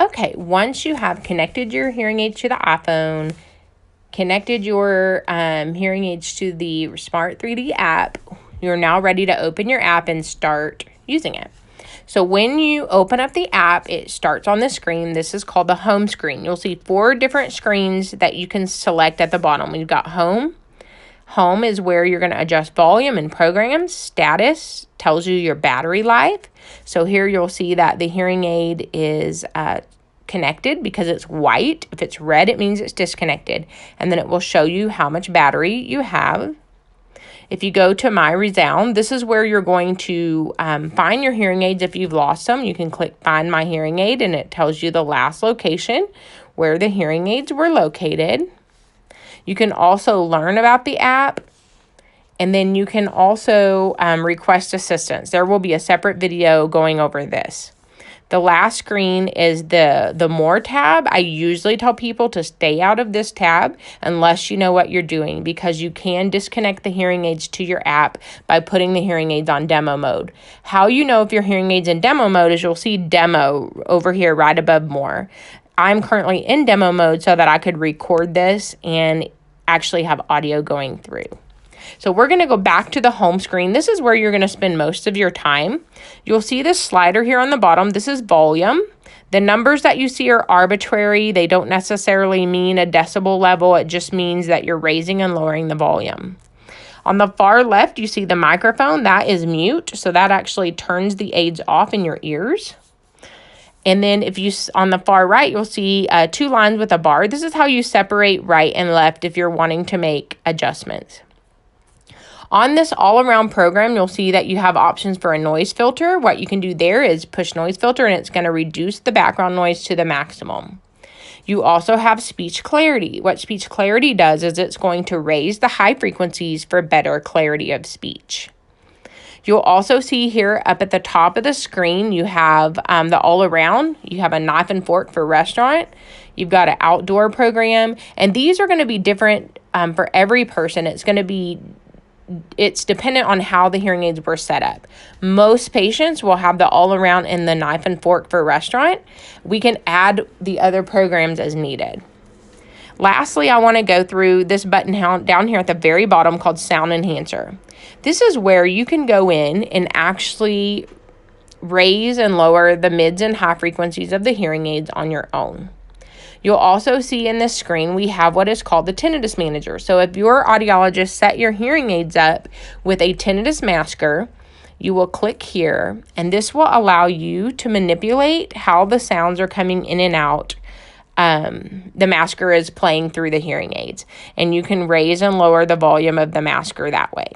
Okay, once you have connected your hearing aids to the iPhone, connected your hearing aids to the Smart 3D app, you're now ready to open your app and start using it. So when you open up the app, it starts on the screen. This is called the home screen. You'll see 4 different screens that you can select at the bottom. We've got home. Home is where you're going to adjust volume and programs. Status tells you your battery life. So here you'll see that the hearing aid is connected because it's white. If it's red, it means it's disconnected. And then it will show you how much battery you have. If you go to My ReSound, this is where you're going to find your hearing aids. If you've lost them, you can click Find My Hearing Aid, and it tells you the last location where the hearing aids were located. You can also learn about the app, and then you can also request assistance. There will be a separate video going over this. The last screen is the More tab. I usually tell people to stay out of this tab unless you know what you're doing, because you can disconnect the hearing aids to your app by putting the hearing aids on demo mode. How you know if your hearing aids in demo mode is you'll see demo over here right above More. I'm currently in demo mode so that I could record this and actually have audio going through. So we're going to go back to the home screen. This is where you're going to spend most of your time. You'll see this slider here on the bottom. This is volume. The numbers that you see are arbitrary. They don't necessarily mean a decibel level. It just means that you're raising and lowering the volume. On the far left, you see the microphone. That is mute. So that actually turns the aids off in your ears. And then if you, on the far right, you'll see 2 lines with a bar. This is how you separate right and left if you're wanting to make adjustments. On this all-around program, you'll see that you have options for a noise filter. What you can do there is push noise filter, and it's going to reduce the background noise to the maximum. You also have speech clarity. What speech clarity does is it's going to raise the high frequencies for better clarity of speech. You'll also see here up at the top of the screen, you have the all-around. You have a knife and fork for restaurant. You've got an outdoor program, and these are going to be different for every person. It's dependent on how the hearing aids were set up. Most patients will have the all-around and the knife and fork for restaurant. We can add the other programs as needed. Lastly, I want to go through this button down here at the very bottom called Sound Enhancer. This is where you can go in and actually raise and lower the mids and high frequencies of the hearing aids on your own. You'll also see in this screen, we have what is called the tinnitus manager. So if your audiologist set your hearing aids up with a tinnitus masker, you will click here, and this will allow you to manipulate how the sounds are coming in and out. The masker is playing through the hearing aids, and you can raise and lower the volume of the masker that way.